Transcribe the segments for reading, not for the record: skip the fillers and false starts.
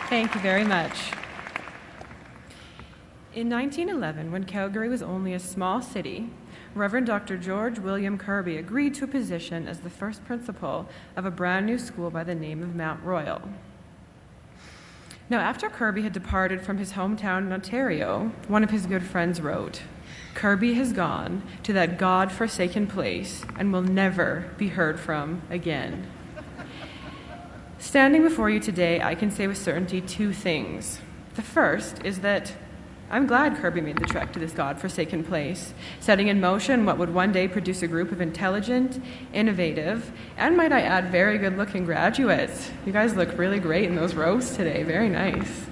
Thank you very much. In 1911, when Calgary was only a small city, Reverend Dr. George William Kirby agreed to a position as the first principal of a brand new school by the name of Mount Royal. Now, after Kirby had departed from his hometown in Ontario, one of his good friends wrote, "Kirby has gone to that God-forsaken place and will never be heard from again." Standing before you today, I can say with certainty two things. The first is that I'm glad Kirby made the trek to this God-forsaken place, setting in motion what would one day produce a group of intelligent, innovative, and might I add, very good-looking graduates. You guys look really great in those robes today. Very nice.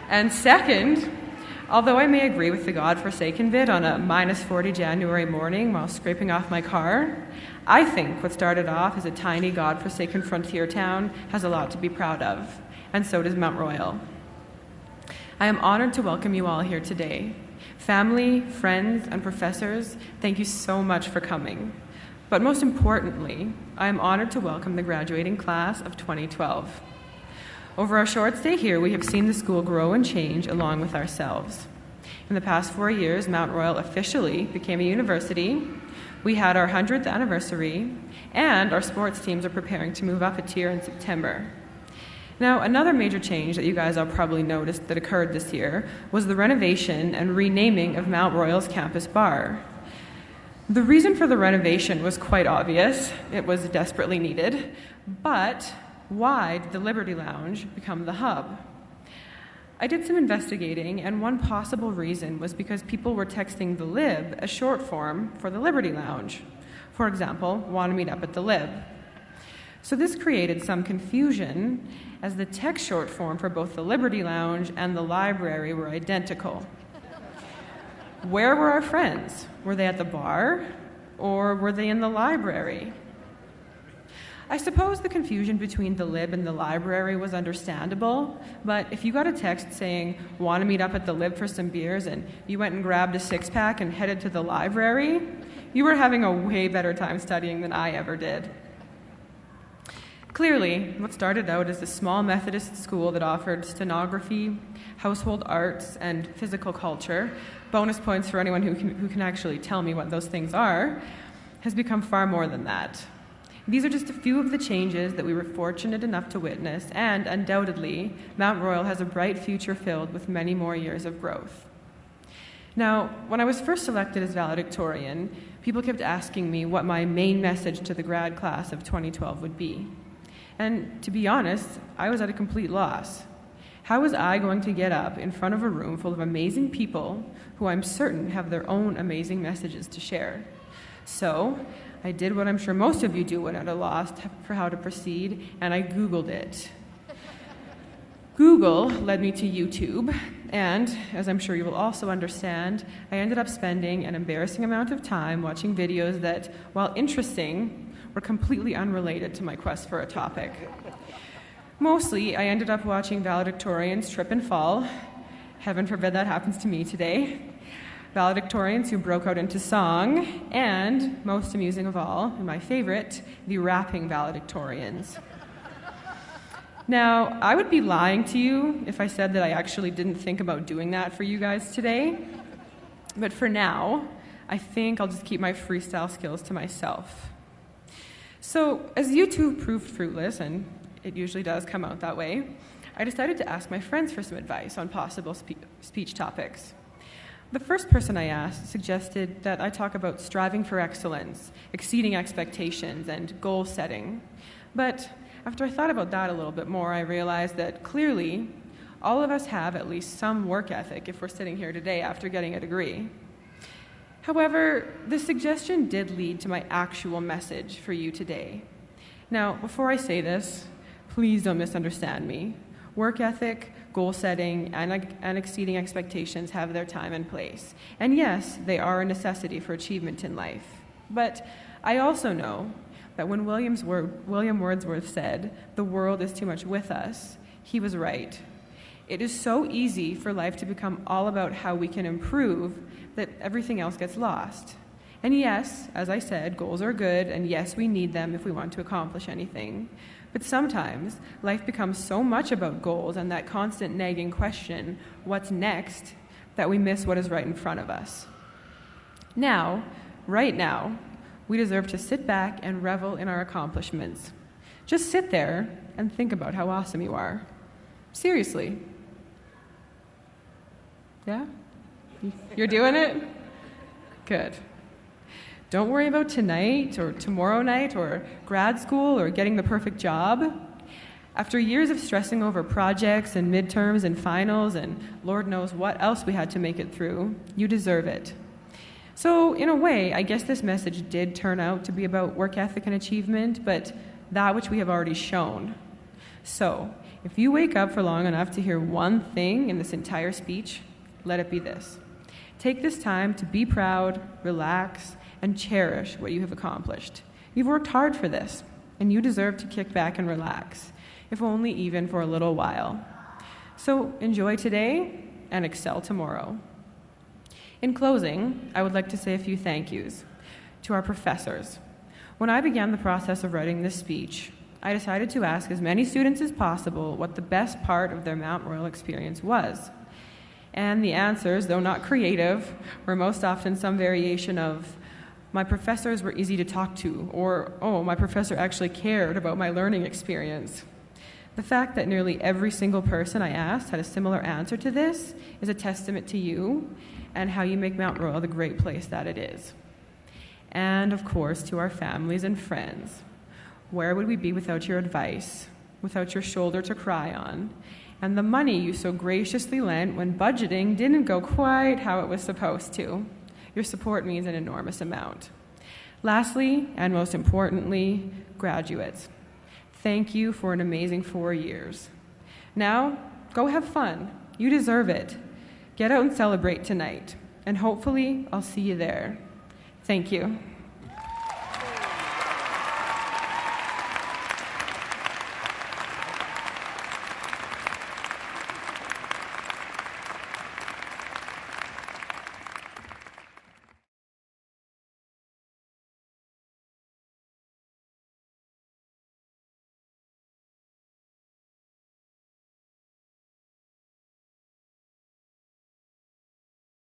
And second, although I may agree with the God-forsaken bit on a -40 January morning while scraping off my car, I think what started off as a tiny God-forsaken frontier town has a lot to be proud of, and so does Mount Royal. I am honored to welcome you all here today. Family, friends, and professors, thank you so much for coming. But most importantly, I am honored to welcome the graduating class of 2012. Over our short stay here, we have seen the school grow and change along with ourselves. In the past 4 years, Mount Royal officially became a university. We had our 100th anniversary, and our sports teams are preparing to move up a tier in September. Now, another major change that you guys all probably noticed that occurred this year was the renovation and renaming of Mount Royal's campus bar. The reason for the renovation was quite obvious. It was desperately needed. But why did the Liberty Lounge become the hub? I did some investigating, and one possible reason was because people were texting the Lib a short form for the Liberty Lounge. For example, want to meet up at the Lib. So this created some confusion, as the text short form for both the Liberty Lounge and the library were identical. Where were our friends? Were they at the bar, or were they in the library? I suppose the confusion between the Lib and the library was understandable, but if you got a text saying, "Want to meet up at the Lib for some beers," and you went and grabbed a six-pack and headed to the library, you were having a way better time studying than I ever did. Clearly, what started out as a small Methodist school that offered stenography, household arts, and physical culture, bonus points for anyone who can actually tell me what those things are, has become far more than that. These are just a few of the changes that we were fortunate enough to witness, and undoubtedly, Mount Royal has a bright future filled with many more years of growth. Now, when I was first selected as valedictorian, people kept asking me what my main message to the grad class of 2012 would be. And to be honest, I was at a complete loss. How was I going to get up in front of a room full of amazing people who I'm certain have their own amazing messages to share? So I did what I'm sure most of you do when at a loss for how to proceed, and I Googled it. Google led me to YouTube, and as I'm sure you will also understand, I ended up spending an embarrassing amount of time watching videos that, while interesting, were completely unrelated to my quest for a topic. Mostly, I ended up watching valedictorians trip and fall. Heaven forbid that happens to me today. Valedictorians who broke out into song, and, most amusing of all, and my favorite, the rapping valedictorians. Now, I would be lying to you if I said that I actually didn't think about doing that for you guys today. But for now, I think I'll just keep my freestyle skills to myself. So, as YouTube proved fruitless, and it usually does come out that way, I decided to ask my friends for some advice on possible speech topics. The first person I asked suggested that I talk about striving for excellence, exceeding expectations, and goal setting. But after I thought about that a little bit more, I realized that clearly all of us have at least some work ethic if we're sitting here today after getting a degree. However, this suggestion did lead to my actual message for you today. Now, before I say this, please don't misunderstand me. Work ethic, goal setting, and exceeding expectations have their time and place. And yes, they are a necessity for achievement in life. But I also know that when William Wordsworth said, "The world is too much with us," he was right. It is so easy for life to become all about how we can improve that everything else gets lost. And yes, as I said, goals are good, and yes, we need them if we want to accomplish anything. But sometimes life becomes so much about goals and that constant nagging question, what's next, that we miss what is right in front of us. Now, right now, we deserve to sit back and revel in our accomplishments. Just sit there and think about how awesome you are. Seriously. Yeah? You're doing it? Good. Don't worry about tonight or tomorrow night or grad school or getting the perfect job. After years of stressing over projects and midterms and finals and Lord knows what else we had to make it through, you deserve it. So, in a way, I guess this message did turn out to be about work ethic and achievement, but that which we have already shown. So, if you wake up for long enough to hear one thing in this entire speech, let it be this. Take this time to be proud, relax, and cherish what you have accomplished. You've worked hard for this, and you deserve to kick back and relax, if only even for a little while. So enjoy today and excel tomorrow. In closing, I would like to say a few thank yous to our professors. When I began the process of writing this speech, I decided to ask as many students as possible what the best part of their Mount Royal experience was. And the answers, though not creative, were most often some variation of, my professors were easy to talk to, or, oh, my professor actually cared about my learning experience. The fact that nearly every single person I asked had a similar answer to this is a testament to you and how you make Mount Royal the great place that it is. And, of course, to our families and friends. Where would we be without your advice, without your shoulder to cry on, and the money you so graciously lent when budgeting didn't go quite how it was supposed to? Your support means an enormous amount. Lastly, and most importantly, graduates. Thank you for an amazing 4 years. Now, go have fun. You deserve it. Get out and celebrate tonight, and hopefully I'll see you there. Thank you.